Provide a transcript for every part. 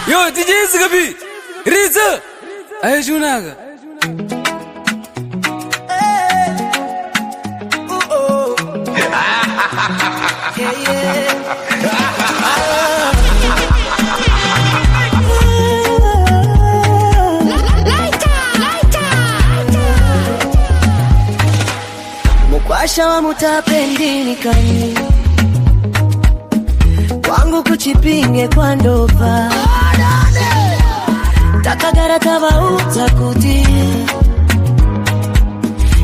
Yo, DJ Zgabi, Riza, Ajunaga. Mukwasha wa mutapendini kani wangu kuchipinge kwa ndova takagara tabauta kuti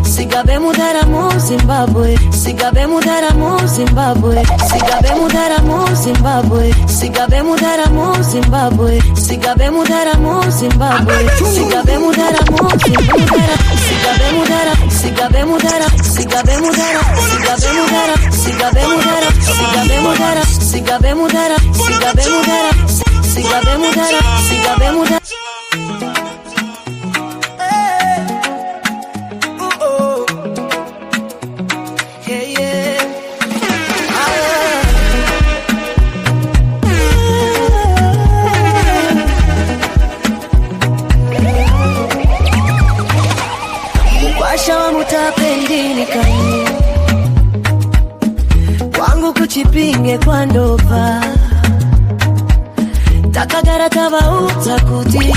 sigabe mudara mu Zimbabwe, sigabe mudara mu Zimbabwe, sigabe mudara mu Zimbabwe, sigabe mudara mu Zimbabwe, sigabe mudara mu Zimbabwe, sigabe mudara mu Zimbabwe, sigabe mudara, sigabe mudara, sigabe mudara, sigabe mudara, sigabe mudara, sigabe mudara, sigabe mudara, sigabe mudara, sigabe mudara, sigabe mudara. Shawa mutapendini kani wangu kuchipinge kwa ndova takagara tabauta kuti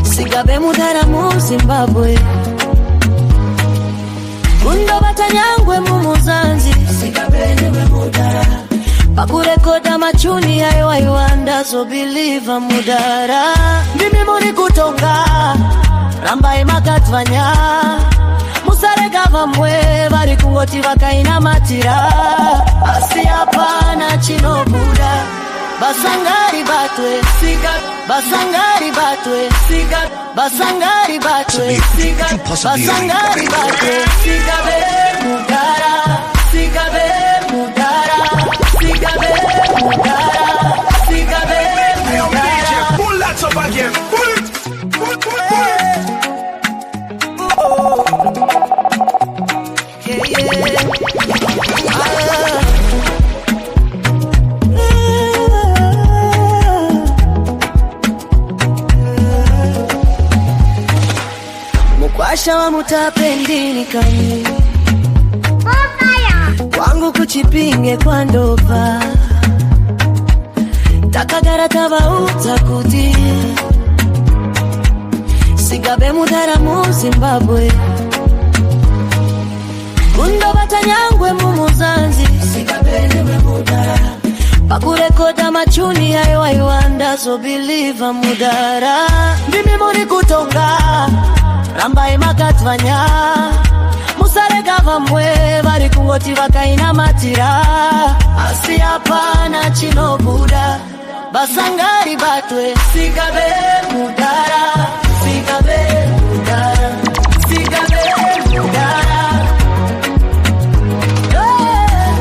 sigabe mudara mu Zimbabwe kundova tanyangwe mu Muzanzi sigabe newe mudara pakurekoda machuni ayo aiwanda so believe mudara ndimi muri kutonga Rambai makatvanya musarega vamwe vari kungoti vakaina matira asi hapana chinobuda basangari batwe siga basangari batwe siga basangari batwe siga basangari batwe siga be mudara siga be mudara siga be mudara siga be mudara pull that up again pull it Mukwasha wa mutapendini kani wangu kuchipinge kwa ndova takagara tabauta kuti sigabe mudara mu Zimbabwe kundova tanyangwe mu Muzanzi sigabe newe mudara pakurekoda machuni ayo aiwanda so believe mudara ndimi muri kutonga Rambai makatvanya musarega vamwe vari kungoti vakaina matira asi hapana chinobuda basangari batwe sigabe mudara sigabe mudara sigabe mudara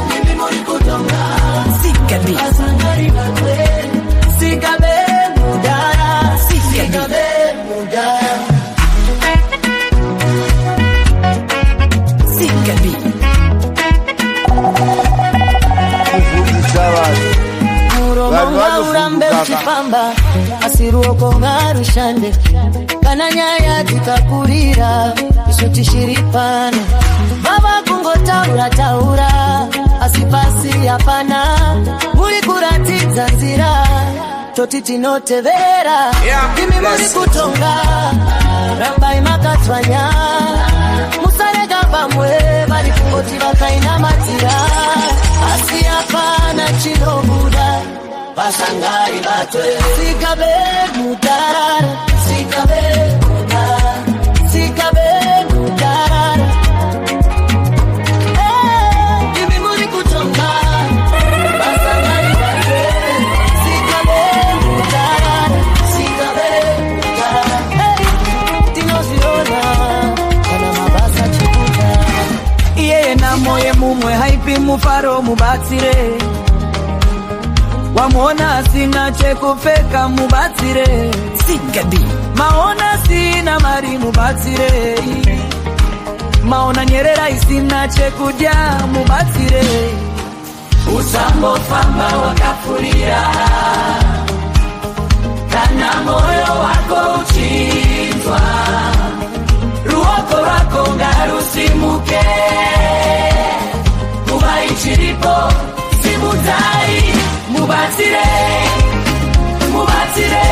ndimi muri kutonga sigabe basangari batwe sigabe mudara sigabe mudara sigabe Muronga urambe uchipamba asiruoko ngarushande kana nyaya tikakurira isutishiripane baba kungotaura taura asipasi hapana muri kuratidza nzira toti tinotevera kimi muri kutonga Rambai makatvanya musarega vamwe vari kungoti vakaina matira asi hapana chinobuda basangari batwe sigabe mudara sigabe mudara sigabe mudara kimi muri kutonga basangari batwe sigabe mudara sigabe mudara tinoziona kana mabasa chikuta iye na moye mumwe haipi mufaro mubatsire wamona sina chekupfeka mubatsire sigabi maona sina mari mubatsire maona nyerera isina chekudya mubatsire usambo famba wakafuria kana moyo wako uchinzwa ruoko rako ngarusimuke kuba ichiripo simutai mubatsire mubatsire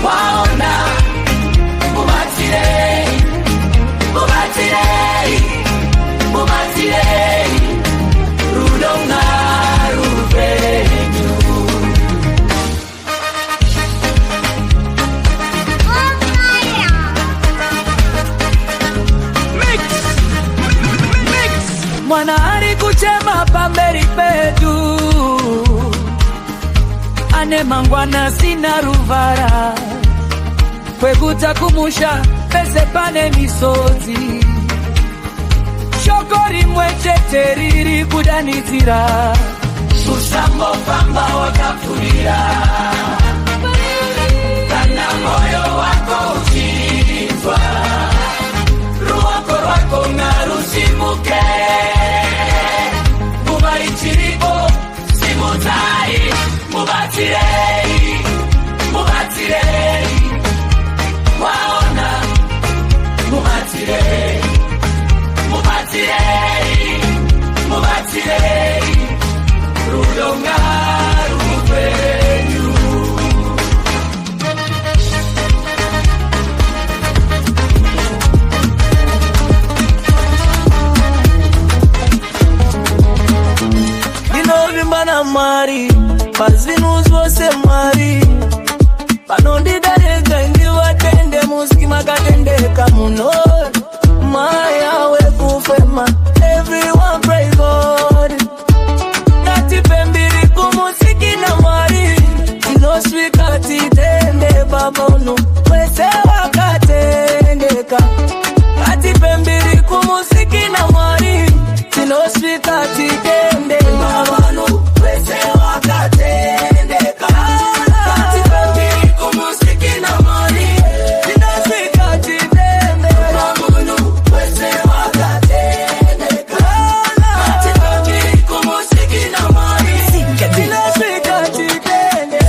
waona mubatsire mubatsire mubatsire rudonga ruvenyu mwana ari kuchema pamberi petu ane mangwana sina ruvara kwekuta kumusha pese pane misozi shokori mwechete riri kudanizira usambo pamba wakafurira kana moyo wako uchinzwa ruoko rwako ngarusimuke kuba ichiripo simutai mubatsire mubatsire waona mubatsire mubatsire mubatsire rudonga ruvenyu Vimbana mari pazvinhu zvose mwari panondidarega ndivatende musiki makatendeka munhori maya wekufema everyone praise God ngatipembiri kumusiki na mwari tinosvika titende pamunhu wese wakatendeka ngatipembiri kumusiki na mwari tinosvika titende pamunhu wese wakatendeka ngatipembiri kumusiki na mwari tinosvika titende pamunhu wese wakatendeka ngatipembiri kumusiki na mwari tinosvika titende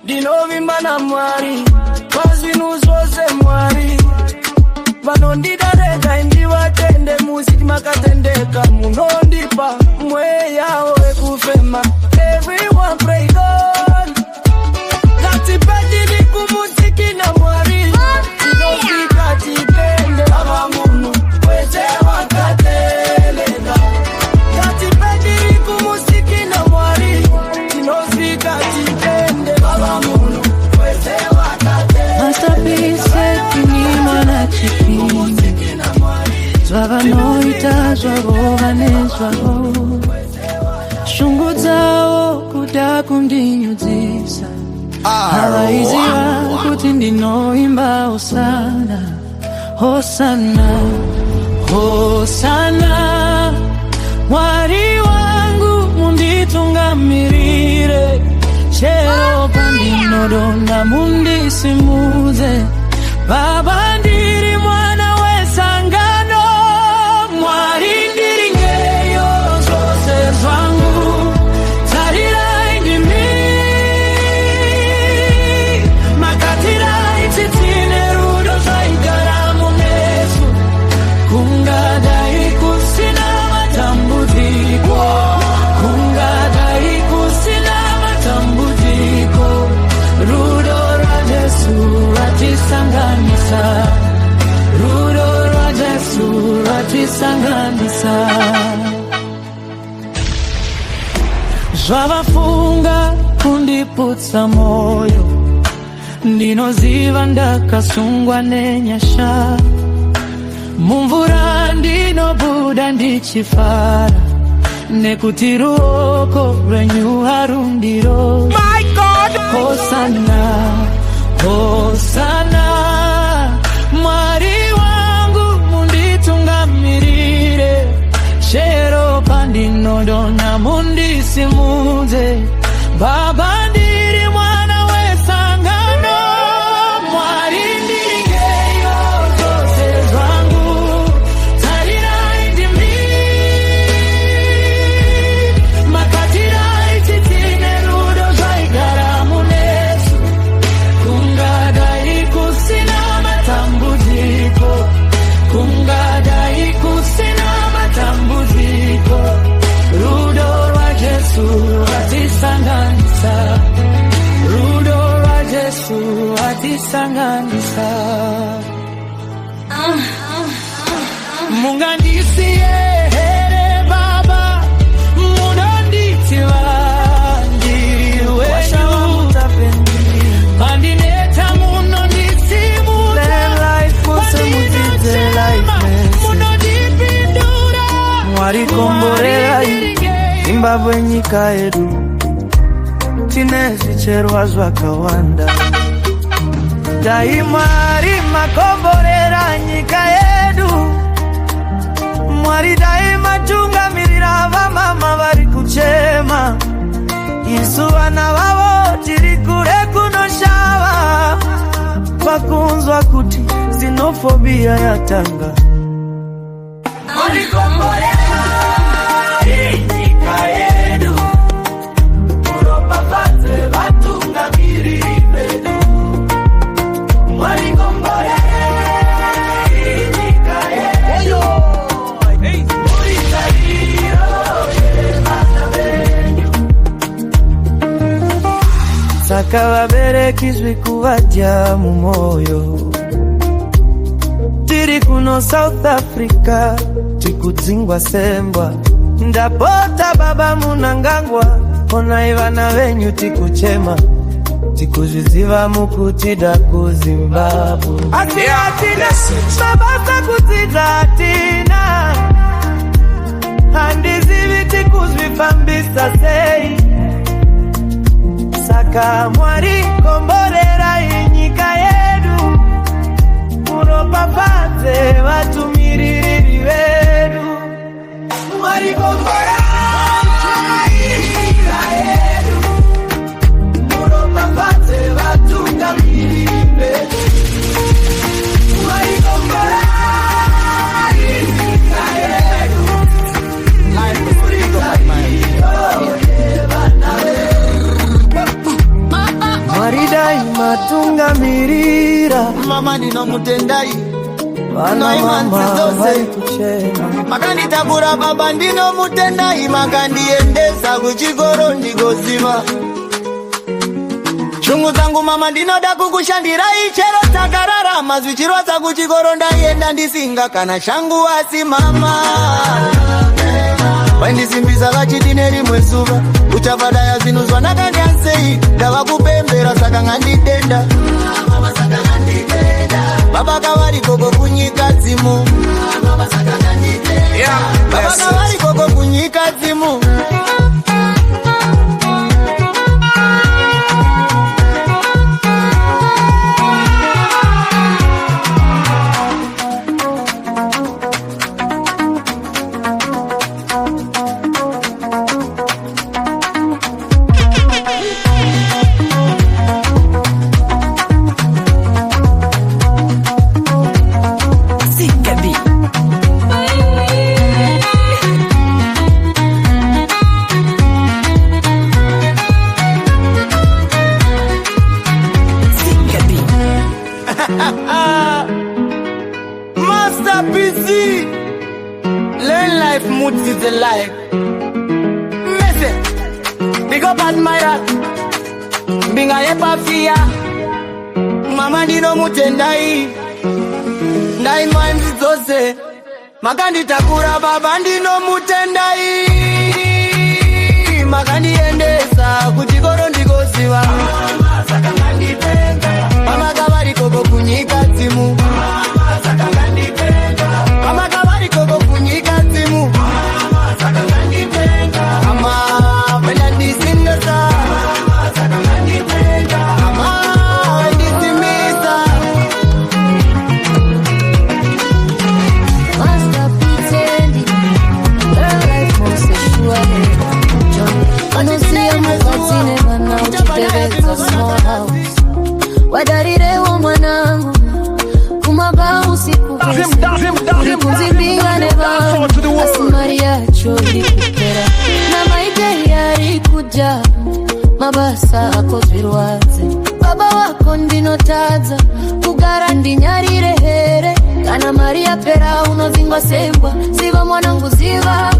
Dinovimana mwari pazvinhu zvose mwari vanondidarega ndivatende musiki makatendeka munondipa mweya wekufema everyone pray God ngatipetiri kumusiki na mwari tinosvika titende ava munhu wese wakatendeka ngatipetiri kumusiki na mwari tinosvika titende ava munhu wese wakatendeka masterpiece tinimana chipi zvavanoita zvavo vane zvavo shungu dzavo kuda kundinyudzisa havaiziva kuti ndinoimba hosana hosana hosana mwari wangu munditungamirire chero pandinodonda mundisimudze baba ndiri mwana wesangano mwari ndiri ngeyo zvose zvangu tarirai ndimi makatirai titine rudo zvaigara munesu kungadai kusina matambudziko kungadai kusina matambudziko rudo rwajesu ratisanganisa rudo rwajesu ratisanganisa zvavafunga kundiputsa moyo ndinoziva ndakasungwa nenyasha mumvura ndinobuda Yuda ndichifara nekutiruoko renyu harundiro. My God, Hosanna, Hosanna, Mwari wangu munditungamirire, shero pandinodona mundisimuze, Baba ndiri mwana wesangano, Mwari ndiringeyo zose zvangu, tarira indimi, makatira ichitine rudo zvaigara munesu, kungadai kusina matambudziko, kungadai kusina matambudziko, rudo rwa Jesu rwatisanganisa, rudo rwa Jesu rwatisanganisa. Mungandisiye here Baba, munonditiva ndiri wenyu, pandineta munondisimuza, munondipindura, Mwari komborerai Zimbabwe nyika yedu, tine zvicherwa zvakawanda. Dai Mwari makomborera nyika yedu, Mwari dai matungamirira vamama vari kuchema, isu vana vavo tiri kure kunoshava, pakunzwa kuti xenofobia yatanga. Mwari komborera nyika yedu, muropafadze vatungamiriri vedu. Mwari komborera nyika yedu, muritariro yevana venyu. Saka vabereki zvekuvadya mumoyo, tiri kuno South Africa tikudzingwa sembwa, ndapota Baba munangangwa, onai vana venyu tikuchema, tikuzviziva mukutida kuZimbabwe. Asi hatina mabasa kudzidza hatina, handizivi tikuzvifambisa sei, saka Mwari komborerai nyika yedu, muropafadze vatumiriri vedu. Mwari komborerai nyika yedu, muropafadze vatungamiriri vedu. Mwari komborerai nyika yedu, Mwari dai matungamirira, mama ndinomutendai, vana mama vari kuchema, makanditakura Baba ndinomutendai, makandiendesa kuchikoro ndikoziva. Shungu dzangu mama ndinoda kukushandirai, chero takararama zvichirwadza kuchikoro ndaienda ndisinga kana shangu asi mama. Waindisimbisa kachiti nerimwe zuva, uchavadaya zvinhu zvandakanyansei, ndava kupembera saka ngandidenda. Baba kavari koko kunyika dzimu, Baba kavari koko kunyika dzimu. Master PC, learn life, mood is the life. Listen, big up admire, binga yepa fear. Mama ndinomutendai, ndai manzi dzose, makanditakura Baba ndinomutendai, makandiendesa kuchikoro ndikoziva. Mama kavari koko kunyika dzimu, Mama kavari koko kunyika dzimu. mwanangu ziva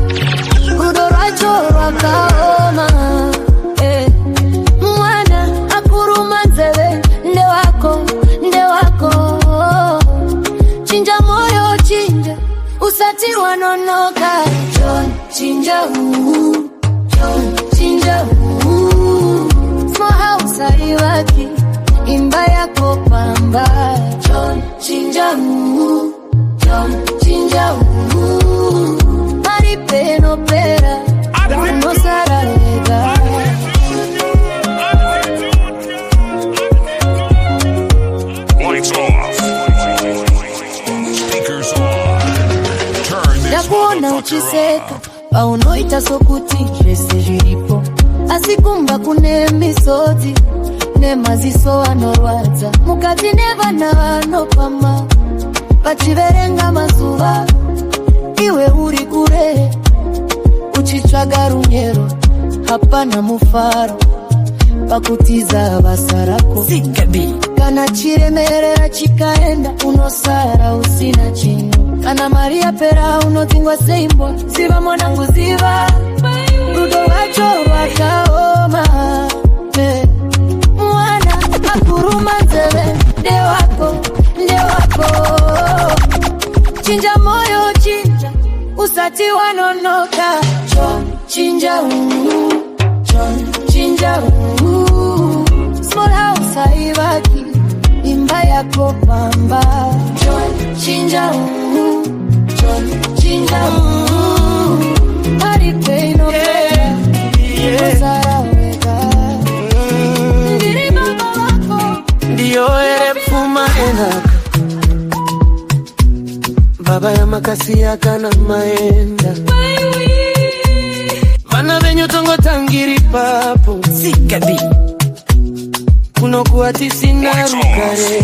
rudorwacho rwakaoma mwana akuruma nzeve nde wako chinja moyo chinja usati wanonoka John chinja chinja small house haibaki imba yako pamba John chinja chinja maripe no pera no sararega Lights off. Speakers on. Turn this Nakuona uchiseka paunoita sokuti rese jiripo asikumba kune misoti nemaziso anorwadza mukati nevana anopama vachiverenga mazuva iwe uri kure uchitsvaga runyero hapana mufaro pakutiza basa rako kana chiremerera chikaenda unosara usina chinhu kana mari yapera unodzingwa seimbo ziva mwanangu ziva rudo rwacho rwakaoma mwana akuruma nzeve nde wako chinja moyo chinja usati wanonoka chinja chinja small house haibaki imba yako pamba chinja chinja maripe no ndiri baba wako ndiyo ere pfuma enaka baba ya makasi yakana maenda vana venyu tongo tangiri papo sikabi kunokuwa tisina rukare.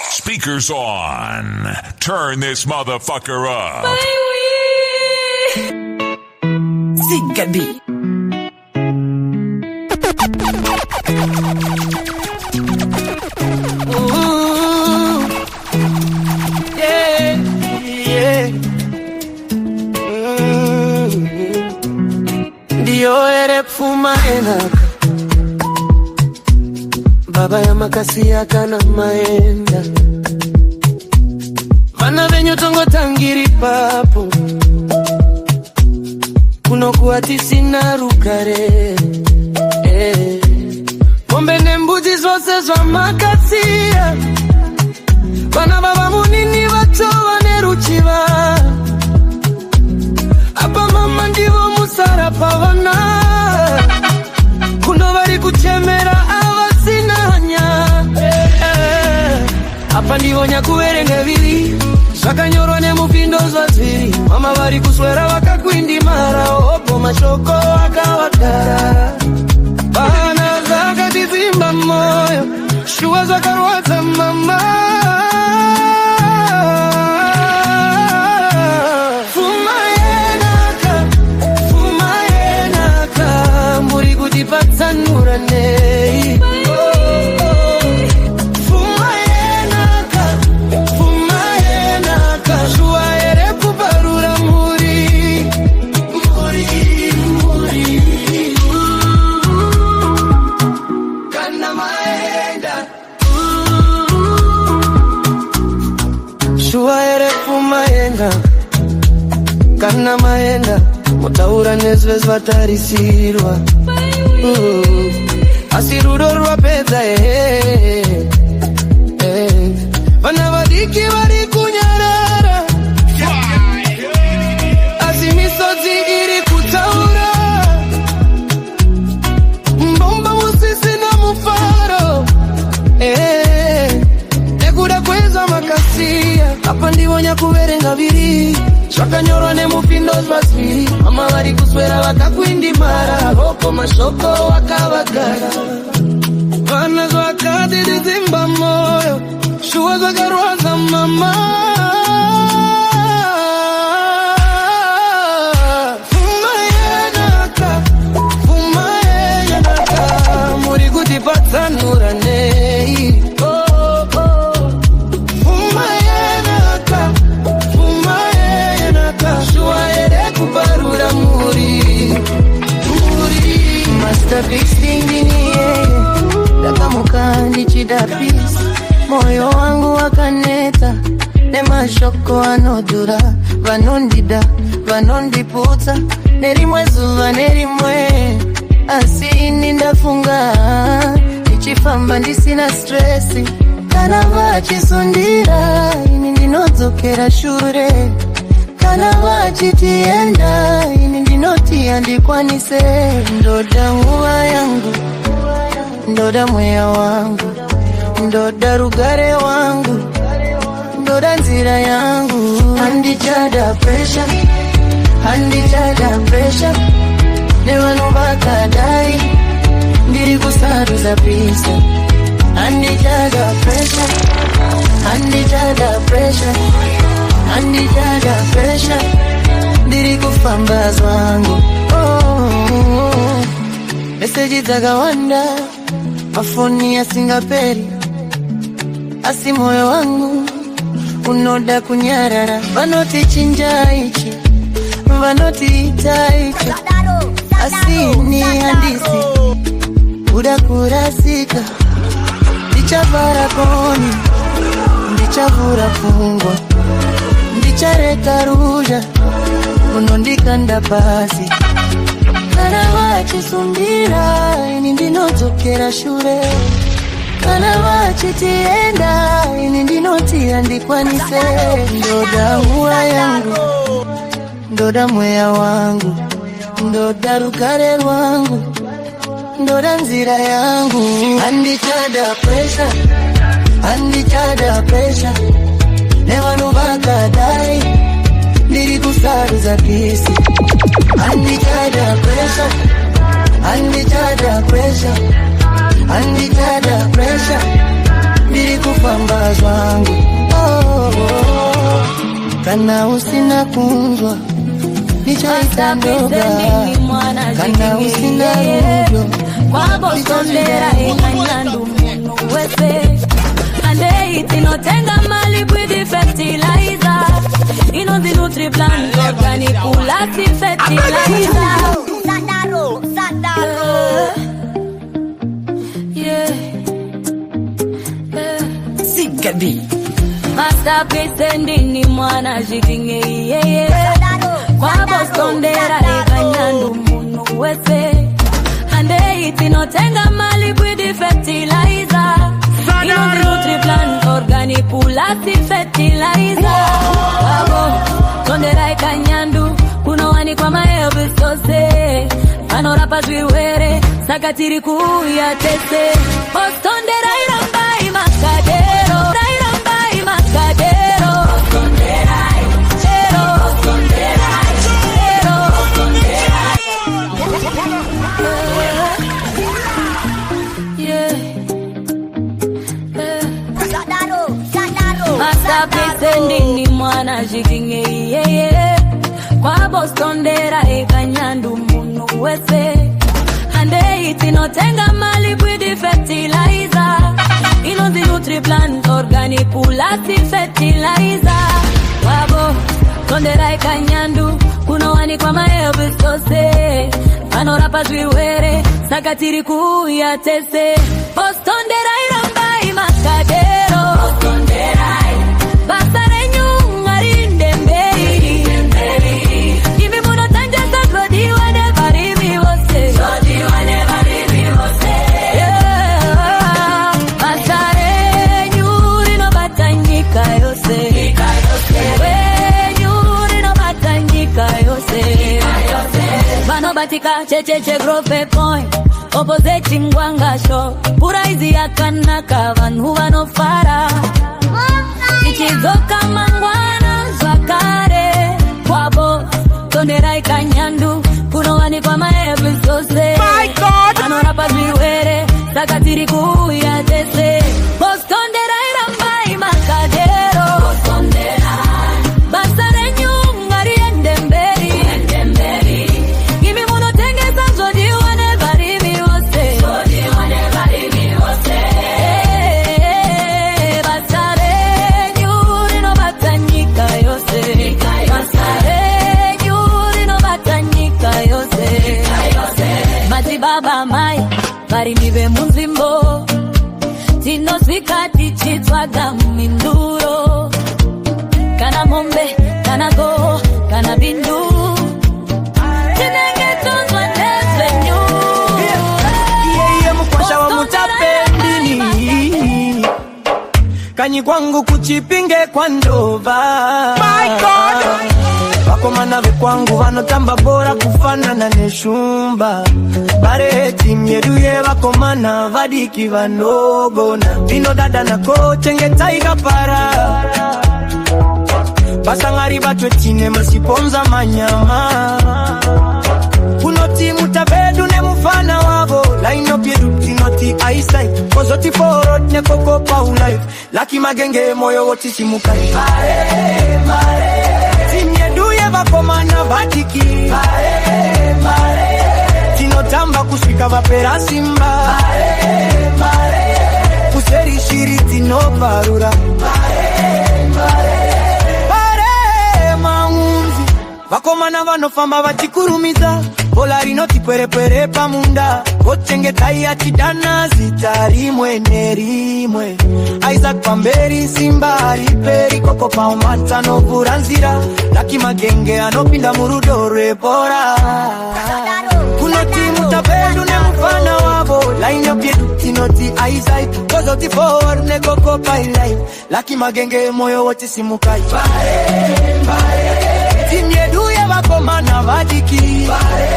Speakers on. Turn this motherfucker up. Sikabi ndiyo ere pfuma enaka baba ya makasi yakana maenda vana venyu tongo tangiri papo kunokuwa tisina rukare mombe nembuzi zvose zvamakasiya vana baba munini vatova neruchiva apa mama ndivo musara pavana kuno vari kuchemera avasina hanya apa ndivo nyakuverenga viri zvakanyorwa nemupindo zvadziri mama vari kuswera vakakwindimara opo mashoko akavagara vana zvakatizimba moyo shuwa zvakarwadza mama patsanura nei fumaenaka shuwa ere kuparura muri kana maenda shuwa ere fumaenaka kana maenda mutaura nezvezvi vatarisirwa asi rudo rwapedza vana vadiki vari kunyarara asi misodzi iri kutaura mbomba musisina mufaro nekuda kweza makasiya apa ndivonya kuverenga viri zvakanyorwa nemupindo zvadziri mama vari kuswera vakakwindimara roko mashoko wakavagara vana zvakadidizimba moyo shuwa zvakarwadza mama fumaenaka muri kuti patsanura nei fumaenaka the big thing in here. Dakamukandi chidapis. Moyo wangu wakaneta. Nema shoko anodura. Vanondida, vanondiputa. Nerimwe zuva, nerimwe. Asini ndafunga. Nichifamba ndisina stressi. Kana vachisundira. Ini ndinozokera shure. Kana vachitienda. Ini ndinoti andikwanise. Ndoda nguwa yangu. Ndoda mwea wangu. Ndoda rugare wangu. Ndoda nzira yangu. Handichada pressure. Handichada pressure. Never know bakadai. Ndiri kusaruza pisa. Handichada pressure. Handichada pressure. Handichada pressure. Ndiri kufamba zwangu. Message zagawanda. Mafoni ya Singaperi. Asi moyo wangu unoda kunyarara. Vanoti chinjaichi, vanoti itaichi. Asi ni handisi uda kurasika. Ndichavara koni, ndichavura pungwa. Ndichareka ruja, unondikanda pasi. Kana vachisundira, ini ndinozokera shure. Kana vachitienda, ini ndinoti andikwanise. Ndoda huwa yangu, ndoda mwea wangu. Ndoda rukare wangu. Ndoda nzira yangu. Handichada pressure. Handichada pressure. Never know bakadai. Ndiri kusaruza pisi. Handichada pressure. Handichada pressure. Handichada pressure. Ndiri kufamba zwangu. Kana usina kunzwa. Nichoita ndoga. Kana usina rubyo. Kwa bosondera ikanyandu munu wese. Ande itino tenga mali with fertilizer. Ino the Nutri-Plant organic ulati fertilizer. Sandaro, Sandaro. Yeah. Sikabi. Masterpiece ndini mwana jivinge yeah. Kwa bosondera ikanyandu munu wese. Ande itino tenga mali with fertilizer. Ino the Nutri-Plant organic ulati fertilizer. Sondera ikanyandu kuno wani kwa maebu sose. Anora paziwere sakatiri kuya tese. Ostondera irambai makadero. Irambai makadero. Ostondera chero. Ostondera chero. Ostondera. Yeah. Sandaro, Sandaro. Masterpiece ndini mwana jikinge yeah. Kwa bosondera ikanyandu munu wese. Ande itino tenga mali with fertilizer. Ino the Nutri-Plant organic ulati fertilizer. Wabo sondera ikanyandu kuno wani kwa maebu sose. Anora paziwere sakatiri kuya tese. Bostondera irambai makadero. Bostondera basare nyungari ndemberi. Kimi muno tanja sakrodi wane barimi wose. Sodi wane barimi wose. Basare nyuri no batanyika yose. We nyuri no batanyika yose. Bano batika cheche grove point. Opposite ngwanga show. Pura izi ya kanaka vanu vano fara. Ichizoka mangwana zwakare. Kwabo sondera ikanyandu kuno wani kwa maebu sose. My God. Anora paziwere sakatiri kuya tese. Postondera irambai makadero. Postondera basare nyungari endemberi. Endemberi Gimi muno tengeza zodi wane barimi wose. Zodi wane barimi wose. Basare nyuri no batanyika yose. Basare nyuri no batanyika yose. Mati baba mai vikati chitwaga minduro. Kana mombe, kana go, kana bindu. Tinenge tunzwa nevenyu. Iye mkwasha wa mutapendini. Kanyi kwangu kuchipinge kwa ndova. My God! Wako manawe kwangu wanotamba bora kufanana neshumba. Bare timyeduye wako mana vadiki vanogona. Vino dada na koche ngetaiga para. Basangari batwe chine masiponza manyama. Unoti mutabedu ne mufana wabo. Line up yedu tinoti eyesight. Kozoti forward ne koko pa life. Laki magenge moyo woti simukai. Mare, mare. Timyeduye wako mana vadiki. Mare, mare. Tinotamba kushika vapera simba. Mare, mare. Kuseri shiriti no parura. Mare, mare. Vakomana vanofamba vachikurumiza. Polari noti pere pere pamunda. Kochenge taiya chidana zita rimwe nerimwe. Isaac Pamberi simba hariperi. Koko paumata no buranzira. Laki magenge anopinda murudore bora. Kunoti mutabedu ne mufana wabo. Line up yedu tinoti eyesight. Kozoti forward ne koko pailai. Laki magenge moyo wote simukai. Pare, pare. Timyeduye wako mana vadiki. Pare,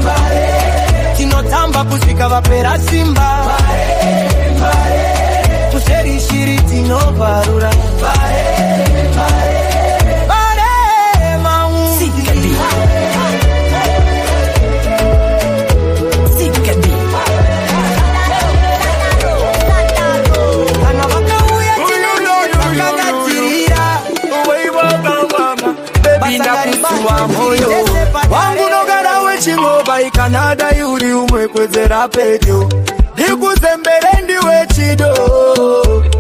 pare. Tinotamba kushika vapera simba. Pare, pare. Kuseri shiriti no parura. Pare, pare. Pare maunzi. Sikadi. Sikadi. Kana waka uya chilolo waka tirira. Uwe waka mama. Binda kusuwa moyo wangu nogara wechingoba ikanada yuri umwe kwezera pedyo. Nikuzembere ndiwe chido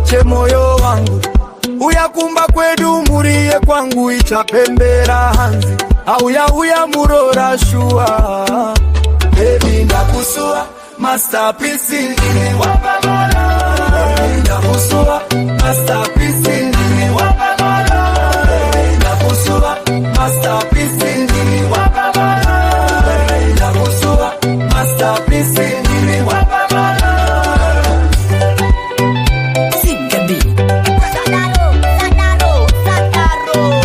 che moyo wangu. Uyakumba kwedu muriye kwangu ichapembera hanzi. Auya murora shua. Baby ndakusua masterpiece ndine wapamala. Baby ndakusua masterpiece ndine wapamala. Masterpiece ndini wapamala. Ndakusua masterpiece ndini wapamala. Sikadi. Sataro, sataro, sataro.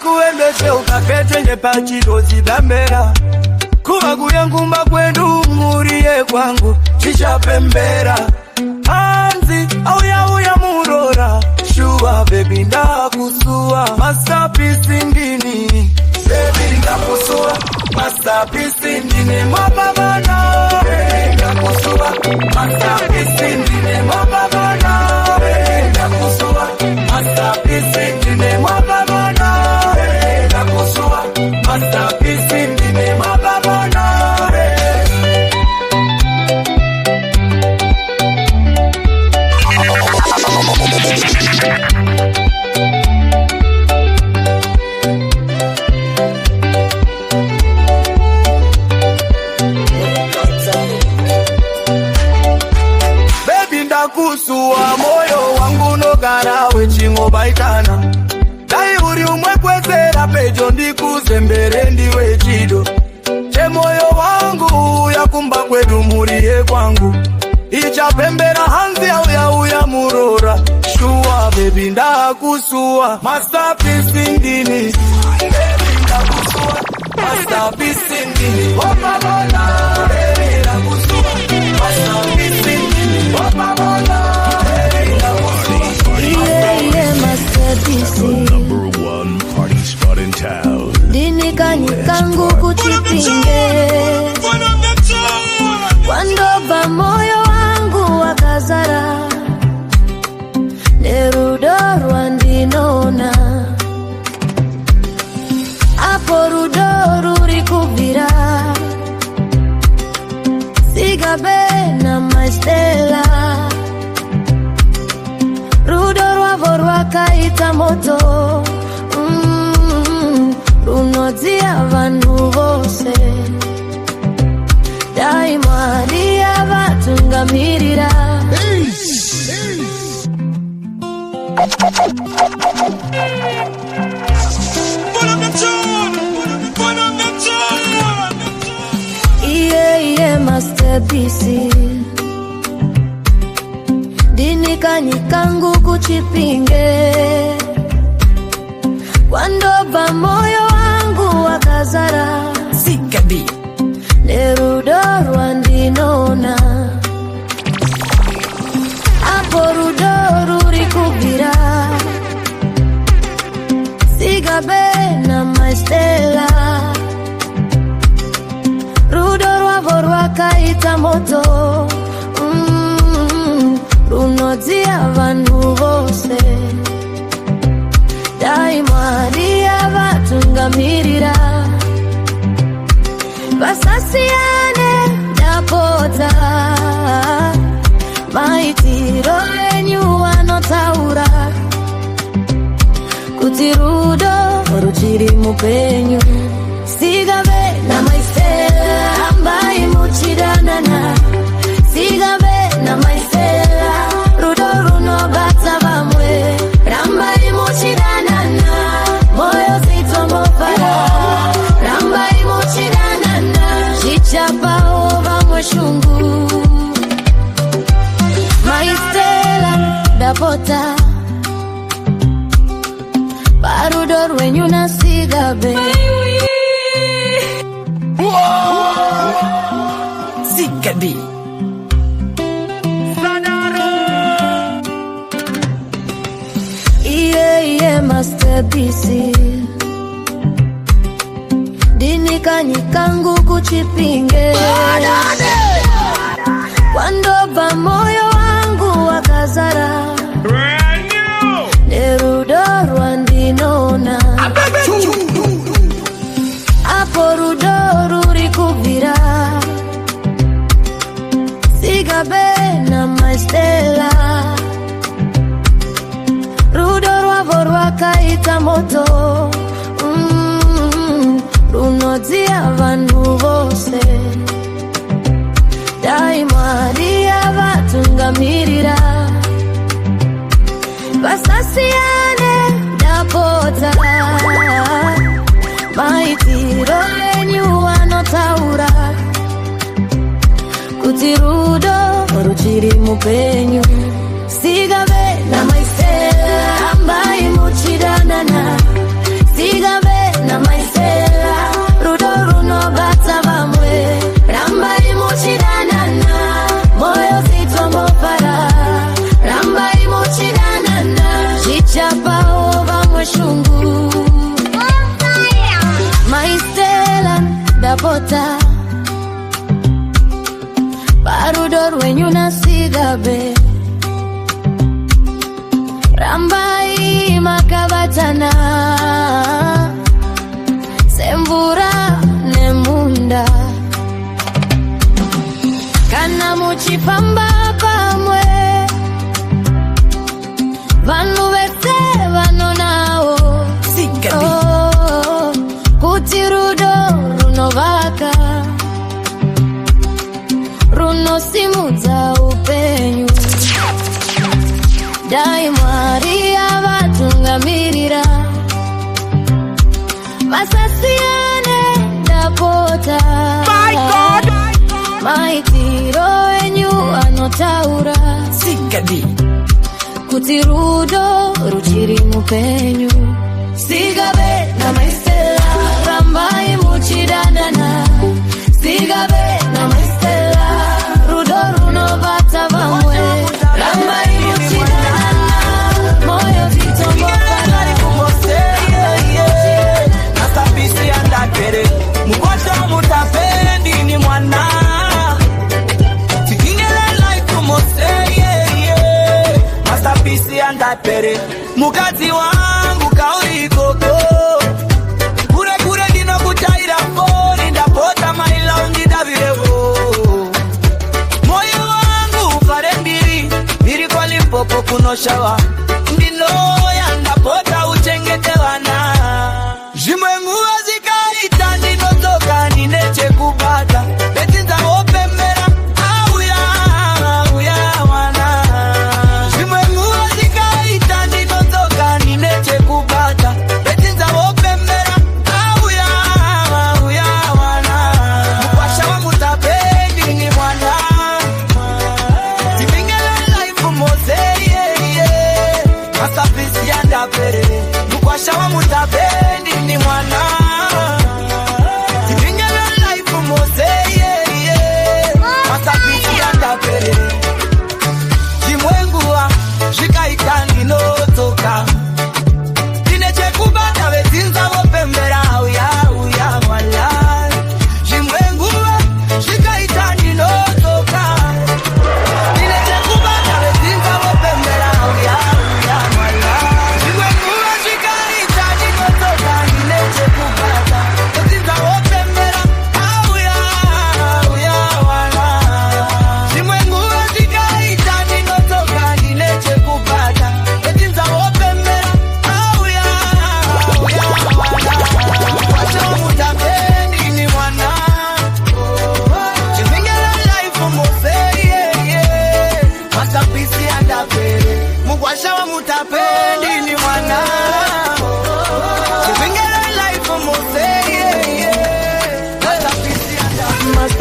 Kuendeshe ukakete nyepachi dozi dambera. Kuvaguya ngumba kwendu muriye kwangu chisha pembera. Hanzi auya murora. Shua baby ndakusua masterpiece ndini. Baby ndakusua masterpiece ndini mwapamana. Baby ndakusua masterpiece ndini mwapamana. Baby ndakusua masterpiece ndini mwapamana. Masterpiece ndine mababona. Baby ndakusua moyo wangu nogara wechingoba ikana. Dai uri umwe kwezera pejo ndikuzembere ndiwe chido. Che moyo wangu yakumba kwedu muriye kwangu ichapembera hanzi auya murora. Shua baby ndakusua masterpiece ndini. Baby ndakusua masterpiece ndini wapamala. Baby ndakusua masterpiece ndini wapamala. Baby ndakusua masterpiece. Party spot in town. Dini kanyikangu kuchipinge. Wandoba moyo wangu wakazara. Nerudoro andinona. Apo rudoro rikubira. Sigabe na maestela. Rudoro rwakaita moto runozia abantu bose daima riyabatungamirira Iye masterpiece dini kanyikangu kuchipinge Wandoba moyo wangu wakazara Sikabi Nerudoru andinona Apo rudoru rikubira Sigabe na maestela Rudoru avoru wakaita moto Runozia vanhu vose daima riyabatungamirira Basasiane napota maitiro enyu anotaura kuti rudo ruchiri mupenyu Sigabe na maistela ambai muchidanana Sigabe na maistela rudo runobata vamwe rambai muchidanana moyo zitomofara rambai muchidanana chichapao vamwe shungu maistela dapota barudo rwenyu na Sigabe Sikabi Iye masterpiece dini kanyikangu kuchipinge Wandoba moyo wangu wakazara Nerudoru andinona Apo rudoru rikubira Sigabe na maestela Rudoru avoru wakaita moto Runozia vanhu vose daima riyabatungamirira Basasiane dapota maitiro enyu anotaura kuti rudo ruchiri mupenyu Sigabe na maistela ambai muchidanana Sigabe na maistela rudo runobata vamwe rambai muchidanana moyo zitomofara rambai muchidanana chichapao vamwe shungu maistela dapota barudo rwenyu na Sigabe rambai makabatana semvura nemunda kana muchifamba pamwe vanhu vese vanonao Sikabi kuti rudo runovaka runosimudza upenyu daima riyabatungamirira Basasiane dapota maitiro enyu anotaura Sikabi kuti rudo ruchiri mupenyu Sigabe na maistela rambai muchidanana Sigabe na maistela rudo runobata vamwe rambai muchidanana moyo zitomofara Masterpiece andapere Mukosha mutapendi ni mwana Tikingele like umose Masterpiece andapere Mukazi wangu kauri koko Kure kure dino kuchaira foni Ndapota maila ungida virevo Moyo wangu farendiri Niri kwa limpopo kunoshawa Ndinoya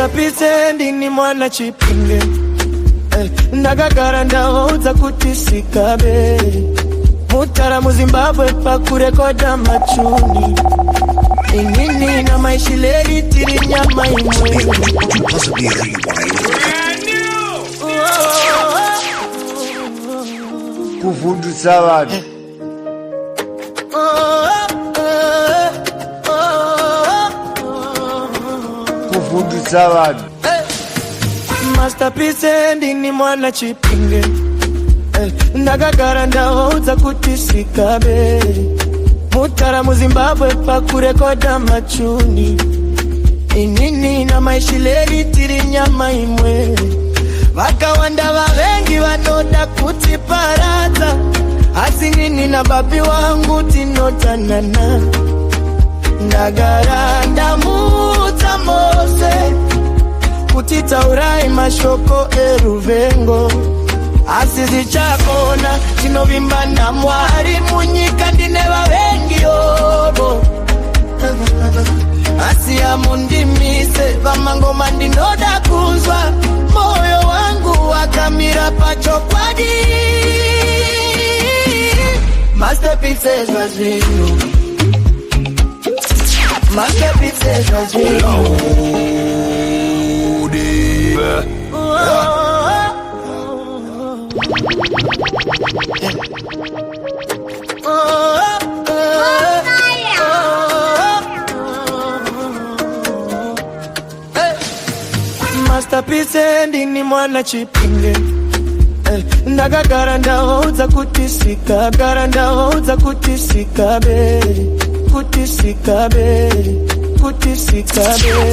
Masterpiece ndini mwana chipinge Ndagagara ndahodza kuti sikabe Mutara mu Zimbabwe pakurekoda machuni Inini na maishileri tiri nyama imwe Kuvundutsa vanhu Kuvundutsa vanhu Masterpiece ndini mwana chipinge Ndagagara ndahodza kuti sikabe Mutara mu Zimbabwe pakurekoda machuni Inini na maishileri tiri nyama imwe Vakawanda vavengi vanoda kuti paradza Asi nini na babi wangu tinotanana Ndagara ndamudza mose Kuti taurai mashoko eruvengo Asi zichakona chinovimba na Mwari munyika ndine vavengi yobo Asi amundimise vamangoma ndinoda kuzwa Moyo wangu wakamira pachokwadi Masterpieces vazvinhu Masterpieces vazvinhu Masterpiece ndini mwana chipinge Ndagagara ndahodza kuti sikabe Kuti sikabe Kuti sikabe Kuti sikabe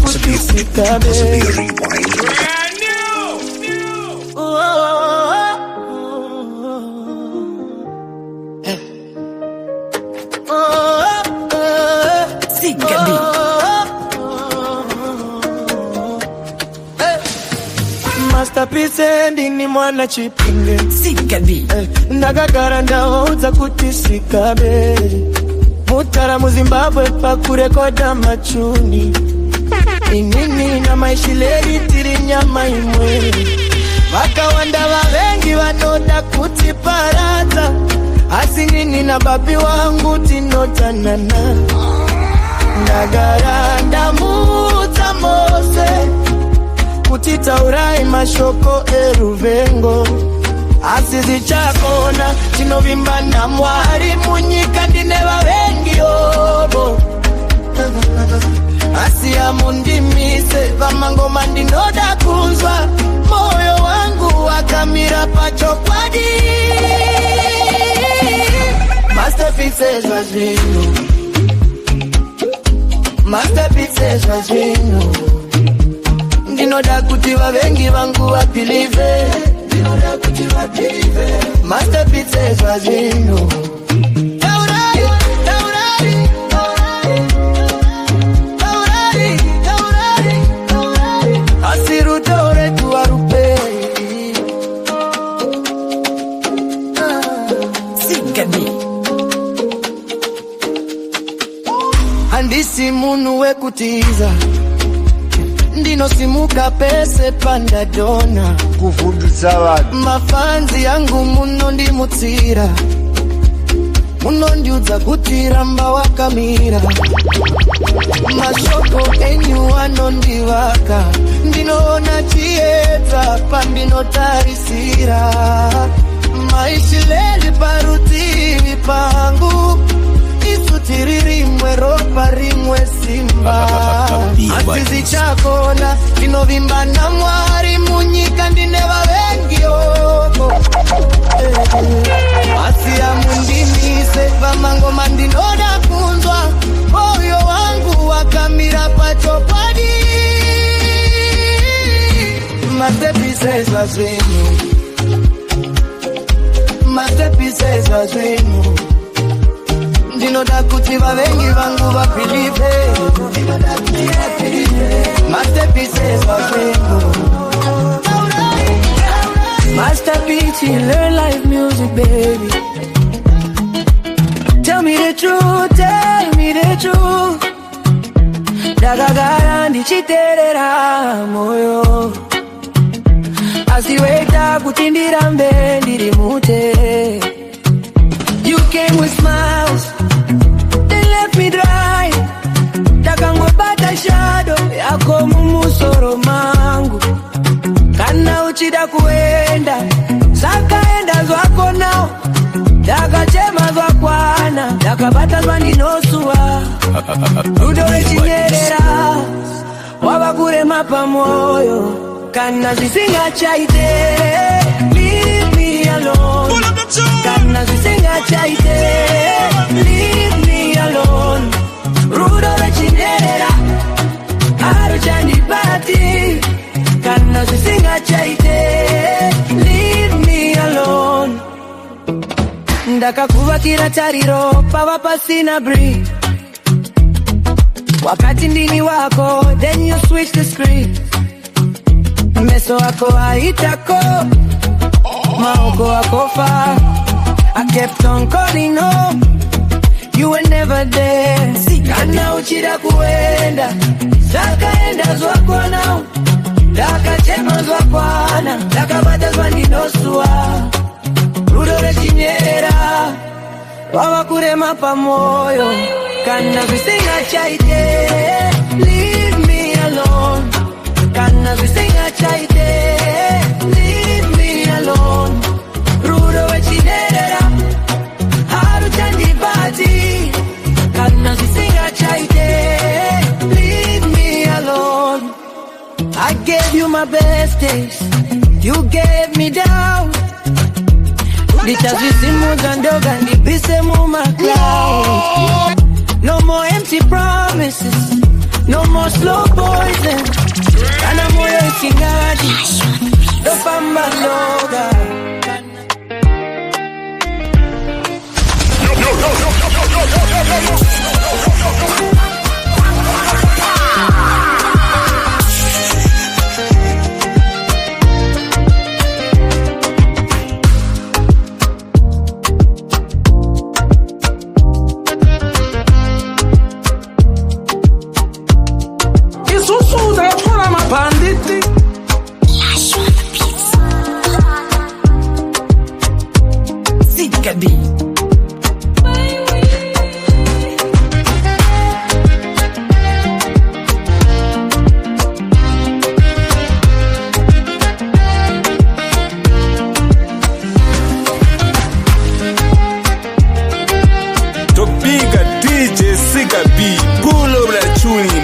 Kuti sikabe Masterpiece ndini mwana chipinge Ndagagara ndahodza kuti sikabe Mutara mu Zimbabwe pakurekoda machuni Inini na maishileri tiri nyama imwe Vakawanda vavengi vanoda kuti paradza Asi nini na babi wangu tinotanana Ndagara ndamudza mose Kuti taurai mashoko eruvengo Asi zichakona chinovimba na Mwari munyika ndine vavengi yobo Asi amundimise vamangoma ndinoda kuzwa Moyo wangu wakamira pachokwadi Masterpieces vazvinhu Masterpieces vazvinhu Ndinoda kuti vavengi vangu vabelieve Ndinoda kuti vabelieve Masterpieces vazvinhu Taurari, taurari, taurari Taurari, taurari, taurari Asiru taure tuwarupei Sigani Handisi munu wekutiza Ndinosimuka pese pandadona Kuvundutsa vanhu Mafanzi yangu muno ndimutsira Muno ndiudza kuti ramba wakamira Mashoko enyu anondivaka Ndinoona chiedza pandinotarisira Maishileli parutivi pangu Isu tiri rimwe ropa rimwe simba Asi zichakona chinovimba na Mwari munyika ndine vavengi yobo Asi amundimise vamangoma ndinoda kunzwa Moyo wangu wakamira pachokwadi Masterpieces vazvinhu Masterpieces vazvinhu Ndinoda kuti vavengi vangu vabelieve Masterpieces vazvinhu Masterpiece, learn life music, baby. Tell me the truth, tell me the truth. Ndagagara ndichiterera moyo asiweta kutindira mbendiri mute. You came with smiles, they left me dry. Takangobata shadow yako mumusoro mangu. Kana uchida kuenda, sakaenda zwako nao. Takachema zwakwana, takabata zwandinosua. Rudole chinyerera, wabakurema pamoyo. Kana zisinga chaite, leave me alone. Kana zisinga chaite, leave me alone. Rudole chinyerera, haruchandipati. Kana zisinga chaite, leave me alone. Ndakakuvakira tariro, pava pasina breathe. Wakati ndini wako, then you switch the script. Meso wako haitako, maoko wako fa. I kept on calling home, you were never there. Kana uchida kuenda, sakaenda zwako nao. Takachema zwakwana, takabata zwandinosua. Rudole chinyerera, wabakurema pamoyo. Kana visinga chaite, leave me alone. Kana visinga chaite, leave me alone. Rudole chinyerera, haruchandipati. Kana visinga chaite, leave me alone. I gave you my best days, you gave me down. Lichazisimuza ndoga nibise muma cloud. No more empty promises, no more slow poison. Kana moyo ikingadi, dopamba loga.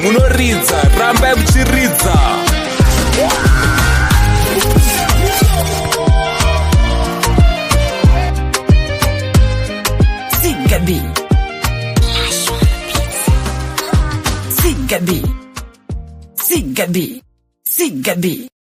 Munoridza, ramba kuchiridza. Sigabi, Sigabi, Sigabi, Sigabi.